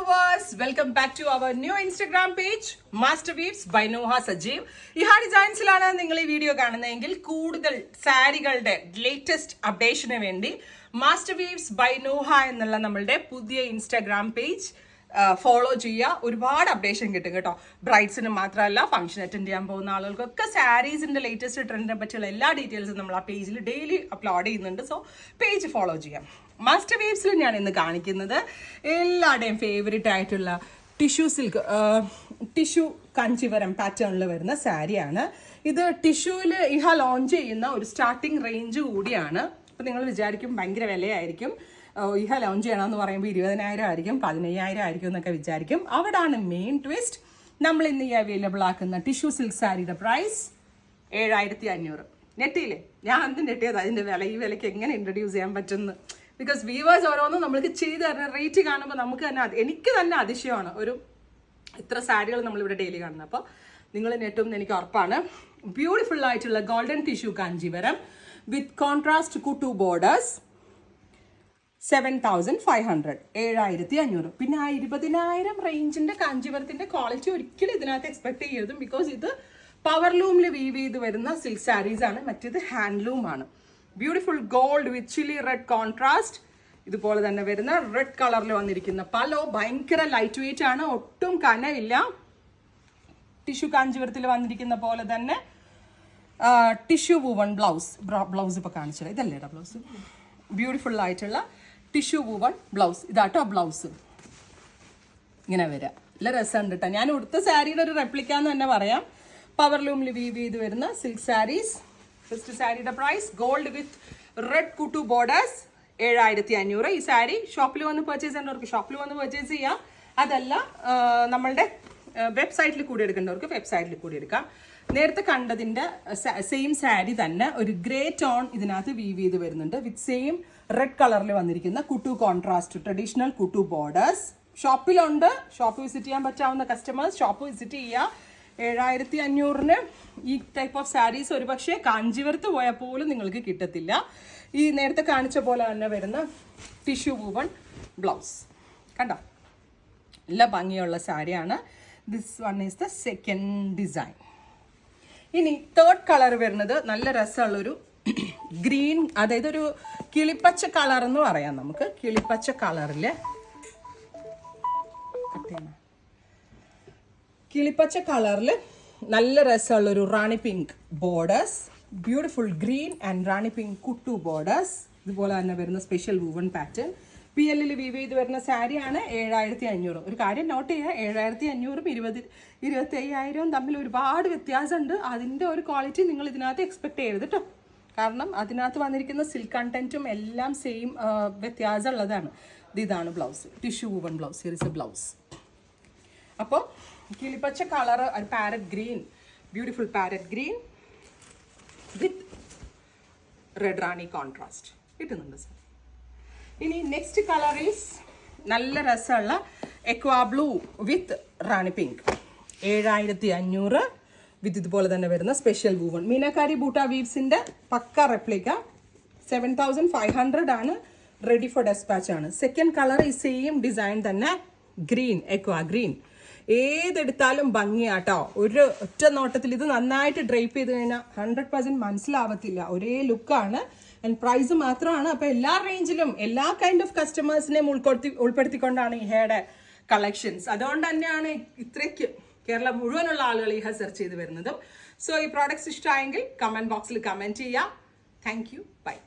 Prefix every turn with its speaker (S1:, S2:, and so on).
S1: viewers, welcome back to our new Instagram page Master Weaves by Noha Sajeev. ഈ ഡിസൈൻസിലാണ് നിങ്ങൾ ഈ video കാണുന്നതെങ്കിൽ കൂടുതൽ സാരികളുടെ ലേറ്റസ്റ്റ് അപ്ഡേഷന് വേണ്ടി മാസ്റ്റർ വീവ്സ് ബൈ നോഹ എന്നുള്ള നമ്മളുടെ പുതിയ ഇൻസ്റ്റാഗ്രാം പേജ് ഫോളോ ചെയ്യുക. ഒരുപാട് അപ്ഡേഷൻ കിട്ടും കേട്ടോ. ബ്രൈഡ്സിന് മാത്രമല്ല, ഫംഗ്ഷൻ അറ്റൻഡ് ചെയ്യാൻ പോകുന്ന ആളുകൾക്കൊക്കെ സാരീസിന്റെ ലേറ്റസ്റ്റ് ട്രെൻഡിനെ പറ്റിയുള്ള എല്ലാ ഡീറ്റെയിൽസും നമ്മൾ ആ പേജിൽ ഡെയിലി അപ്ലോഡ് ചെയ്യുന്നുണ്ട്. സോ പേജ് ഫോളോ ചെയ്യാം. മാസ്റ്റർ വേവ്സിൽ ഞാൻ ഇന്ന് കാണിക്കുന്നത് എല്ലാവരുടെയും ഫേവറേറ്റ് ആയിട്ടുള്ള ടിഷ്യൂ കാഞ്ചീവരം പാറ്റേണിൽ വരുന്ന സാരിയാണ്. ഇത് ടിഷ്യൂവിൽ ലോഞ്ച് ചെയ്യുന്ന ഒരു സ്റ്റാർട്ടിംഗ് റേഞ്ച് കൂടിയാണ്. അപ്പം നിങ്ങൾ വിചാരിക്കും ഭയങ്കര വിലയായിരിക്കും, ലോഞ്ച് ചെയ്യണമെന്ന് പറയുമ്പോൾ 20,000 ആയിരിക്കും, 15,000 ആയിരിക്കും എന്നൊക്കെ വിചാരിക്കും. അവിടാണ് മെയിൻ ട്വിസ്റ്റ്. നമ്മൾ ഇന്ന് ഈ അവൈലബിൾ ആക്കുന്ന ടിഷ്യൂ സിൽക്ക് സാരിയുടെ പ്രൈസ് 7,500. നെറ്റിയില്ലേ? ഞാൻ എന്ത് നെട്ടിയത് അതിൻ്റെ വില, ഈ വിലയ്ക്ക് എങ്ങനെ ഇൻട്രൊഡ്യൂസ് ചെയ്യാൻ പറ്റുമെന്ന്. ബിക്കോസ് വ്യൂവേഴ്സ് ഓരോന്നും നമ്മൾക്ക് ചെയ്ത് തരുന്ന റേറ്റ് കാണുമ്പോൾ നമുക്ക് തന്നെ എനിക്ക് തന്നെ അതിശയമാണ്. ഇത്ര സാരികൾ നമ്മളിവിടെ ഡെയിലി കാണുന്നത്. അപ്പോൾ നിങ്ങൾ നെറ്റും എനിക്ക് ഉറപ്പാണ്. ബ്യൂട്ടിഫുൾ ആയിട്ടുള്ള ഗോൾഡൻ ടിഷ്യൂ കാഞ്ചീവരം വിത്ത് കോൺട്രാസ്റ്റ് കുട്ടു ബോർഡേഴ്സ് 7,500, 7,500. പിന്നെ ആ 20,000 റേഞ്ചിന്റെ കാഞ്ചീവരത്തിന്റെ ക്വാളിറ്റി ഒരിക്കലും ഇതിനകത്ത് എക്സ്പെക്ട് ചെയ്യരുതും. ബിക്കോസ് ഇത് പവർ ലൂമിൽ വീവ് ചെയ്ത് വരുന്ന സിൽക്ക് സാരീസ് ആണ്, മറ്റേത് ഹാൻഡ്ലൂം ആണ്. ബ്യൂട്ടിഫുൾ ഗോൾഡ് വിത്ത് ചില്ലി റെഡ് കോൺട്രാസ്റ്റ്. ഇതുപോലെ തന്നെ വരുന്ന റെഡ് കളറിൽ വന്നിരിക്കുന്ന പലോ ഭയങ്കര ലൈറ്റ് വെയിറ്റ് ആണ്, ഒട്ടും കനമില്ല. ടിഷ്യൂ കാഞ്ചീവരത്തിൽ വന്നിരിക്കുന്ന പോലെ തന്നെ ടിഷ്യൂ വൂവൺ ബ്ലൗസ് ഇപ്പൊ കാണിച്ചത് ഇതല്ലേടാ ബ്ലൗസ്. ബ്യൂട്ടിഫുൾ ആയിട്ടുള്ള ടിഷ്യൂ വൂവൺ ബ്ലൗസ്. ഇതാട്ടോ ബ്ലൗസ്. ഇങ്ങനെ വരിക. നല്ല രസമുണ്ട് കേട്ടോ. ഞാൻ ഉടുത്ത സാരിയുടെ ഒരു റെപ്ലിക്കാന്ന് തന്നെ പറയാം. പവർ ലൂമിൽ വീവ് ചെയ്ത് വരുന്ന സിൽക്ക് സാരീസ്. ഫസ്റ്റ് സാരിയുടെ price gold with red Kuttu borders 7,500. ഈ സാരി ഷോപ്പിൽ വന്ന് പർച്ചേസ് ചെയ്യേണ്ടവർക്ക് ഷോപ്പിൽ വന്ന് പർച്ചേസ് ചെയ്യാം. അതല്ല നമ്മളുടെ വെബ്സൈറ്റിൽ കൂടി എടുക്കേണ്ടവർക്ക് വെബ്സൈറ്റിൽ കൂടി എടുക്കാം. നേരത്തെ കണ്ടതിൻ്റെ സെയിം സാരി തന്നെ ഒരു ഗ്രേ ടോൺ ഇതിനകത്ത് വീവ് ചെയ്ത് വരുന്നുണ്ട് വിത്ത് സെയിം റെഡ് കളറിൽ വന്നിരിക്കുന്ന kuttu contrast traditional kuttu borders. ഷോപ്പിലുണ്ട്. ഷോപ്പ് വിസിറ്റ് ചെയ്യാൻ പറ്റാവുന്ന കസ്റ്റമേഴ്സ് ഷോപ്പ് വിസിറ്റ് ചെയ്യുക. 7,500 ഈ ടൈപ്പ് ഓഫ് സാരീസ് ഒരുപക്ഷെ കാഞ്ചീവരത്ത് പോയാൽ പോലും നിങ്ങൾക്ക് കിട്ടത്തില്ല. ഈ നേരത്തെ കാണിച്ച പോലെ തന്നെ വരുന്ന ടിഷ്യൂ വൂവൺ ബ്ലൗസ് കണ്ടോ, നല്ല ഭംഗിയുള്ള സാരിയാണ്. This one is the second design. ഇനി തേർഡ് കളർ വരുന്നത് നല്ല രസമുള്ളൊരു ഗ്രീൻ, അതായത് ഒരു കിളിപ്പച്ച കളർ എന്ന് പറയാം നമുക്ക്. കിളിപ്പച്ച കളറിൽ നല്ല രസമുള്ളൊരു Rani pink borders. Beautiful green and Rani pink kuttu borders. ഇതുപോലെ തന്നെ വരുന്ന special woven pattern. PL weave ചെയ്ത് വരുന്ന സാരിയാണ് 7,500. ഒരു കാര്യം നോട്ട് ചെയ്യുക, 7,500 25,000 തമ്മിൽ ഒരുപാട് വ്യത്യാസമുണ്ട്. അതിൻ്റെ ഒരു ക്വാളിറ്റി നിങ്ങൾ ഇതിനകത്ത് എക്സ്പെക്ട് ചെയ്യരുത് കേട്ടോ. കാരണം അതിനകത്ത് വന്നിരിക്കുന്ന സിൽക്ക് കണ്ടന്റും എല്ലാം സെയിം വ്യത്യാസമുള്ളതാണ്. ഇതാണ് blouse, tissue woven blouse. Here is a blouse. അപ്പോൾ കിളിപ്പച്ച കളർ, parrot green, beautiful parrot green with red Rani contrast കിട്ടുന്നുണ്ട് സാർ. ഇനി നെക്സ്റ്റ് കളർ ഈസ് നല്ല രസമുള്ള aqua blue with Rani pink. 7,500 with ഇതുപോലെ തന്നെ വരുന്ന സ്പെഷ്യൽ വൂവൺ മീനാക്കാരി ബൂട്ട വീവ്സിന്റെ പക്ക റെപ്ലിക്ക. 7,500 ആണ്. റെഡി ഫോർ ഡെസ്പാച്ച് ആണ്. സെക്കൻഡ് കളർ ഈ സെയിം ഡിസൈൻ തന്നെ, ഗ്രീൻ, എക്വാ ഗ്രീൻ. ഏതെടുത്താലും ഭംഗിയാട്ടോ. ഒരു ഒറ്റ നോട്ടത്തിൽ ഇത് നന്നായിട്ട് ഡ്രൈപ്പ് ചെയ്ത് കഴിഞ്ഞാൽ 100% മനസ്സിലാവത്തില്ല. ഒരേ ലുക്കാണ്. ആൻഡ് പ്രൈസ് മാത്രമാണ്. അപ്പോൾ എല്ലാ റേഞ്ചിലും എല്ലാ കൈൻഡ് ഓഫ് കസ്റ്റമേഴ്സിനെയും ഉൾപ്പെടുത്തിക്കൊണ്ടാണ് ഈ ഹെയറുടെ കളക്ഷൻസ്. അതുകൊണ്ട് തന്നെയാണ് ഇത്രയ്ക്ക് കേരളം മുഴുവനുള്ള ആളുകൾ ഈ ഹെയർ സെർച്ച് ചെയ്ത് വരുന്നതും. സോ ഈ പ്രോഡക്ട്സ് ഇഷ്ടമായെങ്കിൽ കമൻറ്റ് ബോക്സിൽ കമൻറ്റ് ചെയ്യുക. Thank you. ബൈ.